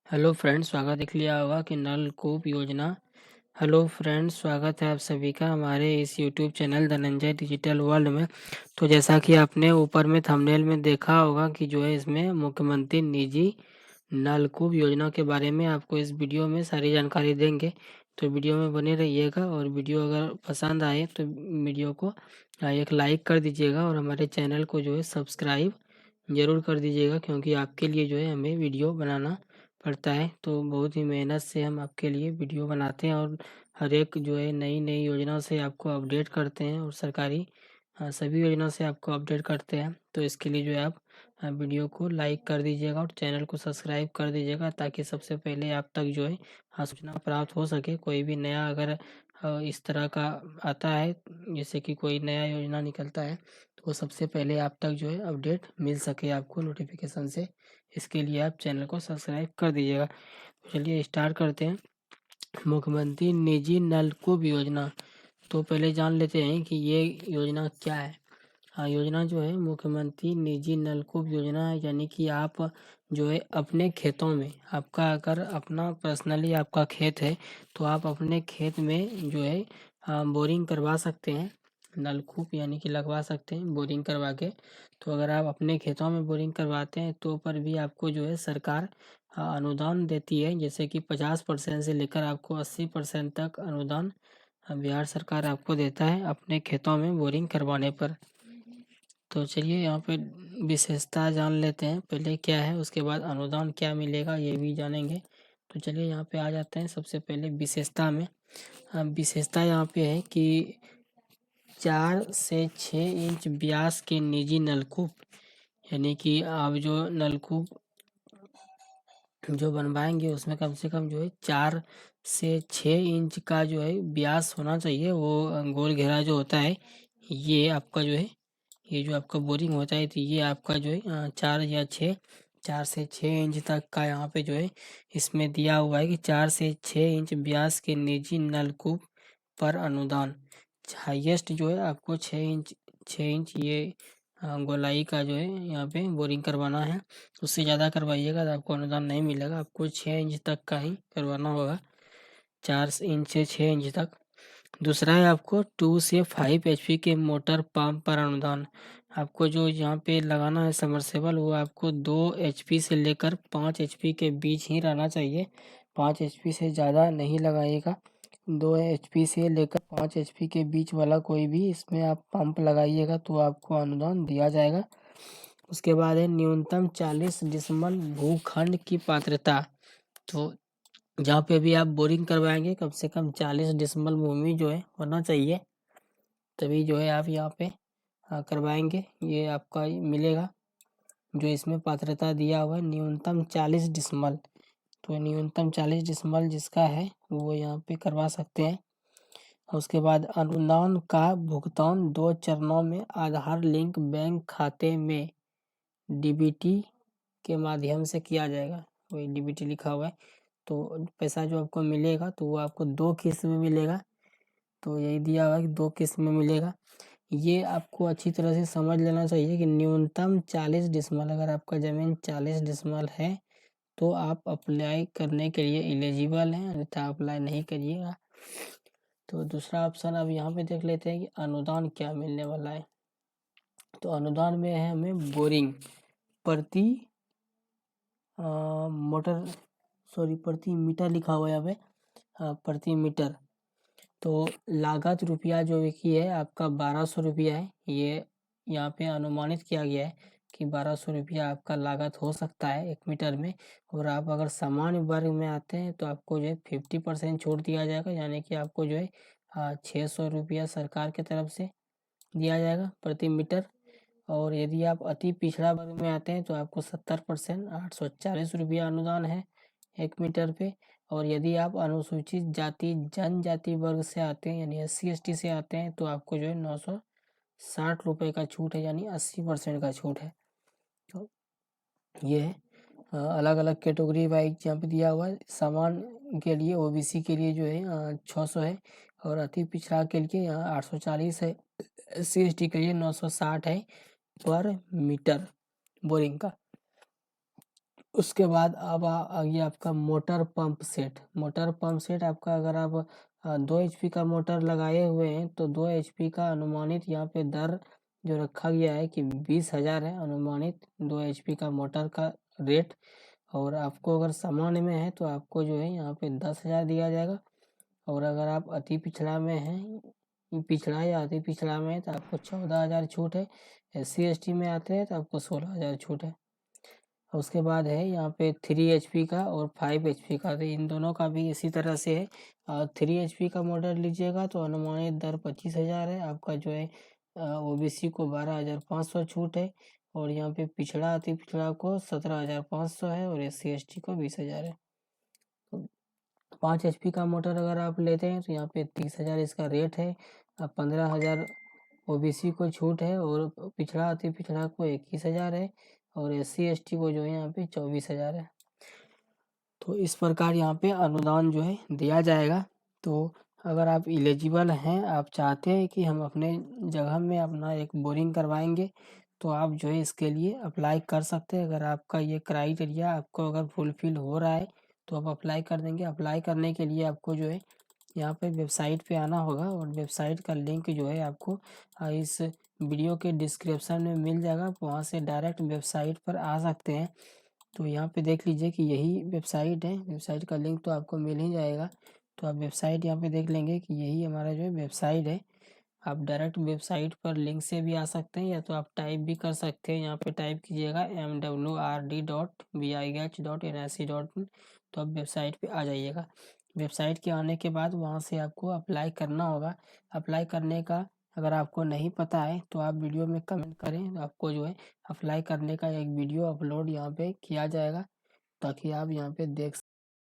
Hello friends, स्वागत देख लिया होगा कि नलकूप योजना। हेलो फ्रेंड्स, स्वागत है आप सभी का हमारे इस YouTube channel Dhananjay digital world में। तो जैसा कि आपने ऊपर में थंबनेल में देखा होगा कि जो है इसमें मुख्यमंत्री निजी नलकूप योजना के बारे में आपको इस वीडियो में सारी जानकारी देंगे। तो वीडियो में बने रहिएगा और वीडियो अगर पसंद आए तो वीडियो को एक लाइक कर दीजिएगा और हमारे चैनल को जो है सब्सक्राइब ज़रूर कर दीजिएगा, क्योंकि आपके लिए जो है हमें वीडियो बनाना पड़ता है। तो बहुत ही मेहनत से हम आपके लिए वीडियो बनाते हैं और हर एक जो है नई नई योजना से आपको अपडेट करते हैं और सरकारी सभी योजना से आपको अपडेट करते हैं। तो इसके लिए जो है आप वीडियो को लाइक कर दीजिएगा और चैनल को सब्सक्राइब कर दीजिएगा, ताकि सबसे पहले आप तक जो है सूचना प्राप्त हो सके। कोई भी नया अगर इस तरह का आता है, जैसे कि कोई नया योजना निकलता है, तो वो सबसे पहले आप तक जो है अपडेट मिल सके आपको नोटिफिकेशन से। इसके लिए आप चैनल को सब्सक्राइब कर दीजिएगा। तो चलिए स्टार्ट करते हैं। मुख्यमंत्री निजी नलकूप योजना। तो पहले जान लेते हैं कि ये योजना क्या है। योजना जो है मुख्यमंत्री निजी नलकूप योजना है, यानी कि आप जो है अपने खेतों में, आपका अगर अपना पर्सनली आपका खेत है तो आप अपने खेत में जो है बोरिंग करवा सकते हैं। नलकूप यानी कि लगवा सकते हैं बोरिंग करवा के। तो अगर आप अपने खेतों में बोरिंग करवाते हैं तो पर भी आपको जो है सरकार अनुदान देती है, जैसे कि 50% से लेकर आपको 80% तक अनुदान बिहार सरकार आपको देता है अपने खेतों में बोरिंग करवाने पर। तो चलिए यहाँ पे विशेषता जान लेते हैं, पहले क्या है उसके बाद अनुदान क्या मिलेगा ये भी जानेंगे। तो चलिए यहाँ पे आ जाते हैं सबसे पहले विशेषता में। विशेषता यहाँ पे है कि 4 से 6 इंच व्यास के निजी नलकूप, यानी कि आप जो नलकूप जो बनवाएंगे उसमें कम से कम जो है 4 से 6 इंच का जो है व्यास होना चाहिए। वो गोल घेरा जो होता है ये आपका जो है, ये जो आपका बोरिंग होता है तो ये आपका जो है 4 से 6 इंच तक का यहाँ पे जो है इसमें दिया हुआ है कि 4 से 6 इंच व्यास के निजी नलकूप पर अनुदान। हाईएस्ट जो है आपको 6 इंच ये गोलाई का जो है यहाँ पे बोरिंग करवाना है। उससे ज़्यादा करवाइएगा तो आपको अनुदान नहीं मिलेगा, आपको 6 इंच तक का ही करवाना होगा, 4 इंच से 6 इंच तक। दूसरा है आपको 2 से 5 HP के मोटर पंप पर अनुदान। आपको जो यहाँ पे लगाना है समरसेबल, वो आपको 2 HP से लेकर 5 HP के बीच ही रहना चाहिए। 5 HP से ज़्यादा नहीं लगाइएगा। 2 HP से लेकर 5 HP के बीच वाला कोई भी इसमें आप पंप लगाइएगा तो आपको अनुदान दिया जाएगा। उसके बाद है न्यूनतम 40 डिसमल भूखंड की पात्रता। तो जहाँ पे भी आप बोरिंग करवाएंगे कम से कम 40 डिसमल भूमि जो है होना चाहिए, तभी जो है आप यहाँ पे करवाएंगे, ये आपका मिलेगा। जो इसमें पात्रता दिया हुआ है न्यूनतम 40 डिसमल, तो न्यूनतम 40 डिसमल जिसका है वो यहाँ पे करवा सकते हैं। उसके बाद अनुदान का भुगतान 2 चरणों में आधार लिंक बैंक खाते में डीबीटी के माध्यम से किया जाएगा। वही डीबीटी लिखा हुआ है। तो पैसा जो आपको मिलेगा तो वो आपको 2 किस्त में मिलेगा। तो यही दिया हुआ है कि 2 किस्त में मिलेगा। ये आपको अच्छी तरह से समझ लेना चाहिए कि न्यूनतम 40 डिसमल, अगर आपका ज़मीन 40 डिसमल है तो आप अप्लाई करने के लिए एलिजिबल हैं, अन्यथा अप्लाई नहीं करिएगा। तो दूसरा ऑप्शन अब यहाँ पे देख लेते हैं कि अनुदान क्या मिलने वाला है। तो अनुदान में है हमें बोरिंग प्रति मोटर, सॉरी प्रति मीटर लिखा हुआ है यहाँ पे, प्रति मीटर। तो लागत रुपया जो की है आपका 1200 रुपया है। ये यहाँ पे अनुमानित किया गया है कि 1200 रुपया आपका लागत हो सकता है 1 मीटर में। और आप अगर सामान्य वर्ग में आते हैं तो आपको जो है 50% छूट दिया जाएगा, यानी कि आपको जो है 600 रुपया सरकार की तरफ से दिया जाएगा प्रति मीटर। और यदि आप अति पिछड़ा वर्ग में आते हैं तो आपको 70% 840 रुपया अनुदान है 1 मीटर पे। और यदि आप अनुसूचित जाति जनजाति वर्ग से आते हैं यानी SC ST से आते हैं तो आपको जो है 960 रुपये का छूट है, यानी 80% का छूट है। तो ये है अलग अलग कैटेगरी वाइज यहाँ पे दिया हुआ है। सामान्य के लिए OBC के लिए जो है 600 है, और अति पिछड़ा के लिए यहाँ 840 है, SC ST के लिए 960 है पर मीटर बोरिंग का। उसके बाद अब आ गया आपका motor pump set. Motor pump set आपका, अगर आप 2 HP का मोटर लगाए हुए हैं तो 2 HP का अनुमानित यहाँ पे दर जो रखा गया है कि 20,000 है अनुमानित 2 HP का मोटर का रेट। और आपको अगर सामान्य में है तो आपको जो है यहाँ पे 10,000 दिया जाएगा। और अगर आप अति पिछड़ा में हैं, पिछड़ा या अति पिछड़ा में है तो आपको 14,000 छूट है। SC ST में आते हैं तो आपको 16,000 छूट है। उसके बाद है यहाँ पे 3 HP का और 5 HP का, तो इन दोनों का भी इसी तरह से है। 3 HP का मॉडल लीजिएगा तो अनुमानित दर 25,000 है आपका, जो है OBC को 12,500 छूट है। और यहाँ पे पिछड़ा अति पिछड़ा को 17,500 है और SC ST को 20,000 है। तो 5 HP का मोटर अगर आप लेते हैं तो यहाँ पे 30,000 इसका रेट है। 15,000 OBC को छूट है और पिछड़ा अति पिछड़ा को 21,000 है और SC ST को जो है यहाँ पे 24,000 है। तो इस प्रकार यहाँ पे अनुदान जो है दिया जाएगा। तो अगर आप एलिजिबल हैं, आप चाहते हैं कि हम अपने जगह में अपना एक बोरिंग करवाएंगे, तो आप जो है इसके लिए अप्लाई कर सकते हैं। अगर आपका ये क्राइटेरिया आपको अगर फुलफिल हो रहा है तो आप अप्लाई कर देंगे। अप्लाई करने के लिए आपको जो है यहाँ पे वेबसाइट पे आना होगा और वेबसाइट का लिंक जो है आपको इस वीडियो के डिस्क्रिप्शन में मिल जाएगा। आप वहाँ से डायरेक्ट वेबसाइट पर आ सकते हैं। तो यहाँ पे देख लीजिए कि यही वेबसाइट है, वेबसाइट का लिंक तो आपको मिल ही जाएगा। तो आप वेबसाइट यहाँ पे देख लेंगे कि यही हमारा जो है वेबसाइट है। आप डायरेक्ट वेबसाइट पर लिंक से भी आ सकते हैं या तो आप टाइप भी कर सकते हैं। यहाँ पे टाइप कीजिएगा mwrd.bigh.nic.in, तो आप वेबसाइट पे आ जाइएगा। वेबसाइट के आने के बाद वहाँ से आपको अप्लाई करना होगा। अप्लाई करने का अगर आपको नहीं पता है तो आप वीडियो में कमेंट करें, आपको जो है अप्लाई करने का एक वीडियो अपलोड यहाँ पे किया जाएगा ताकि आप यहाँ पे देख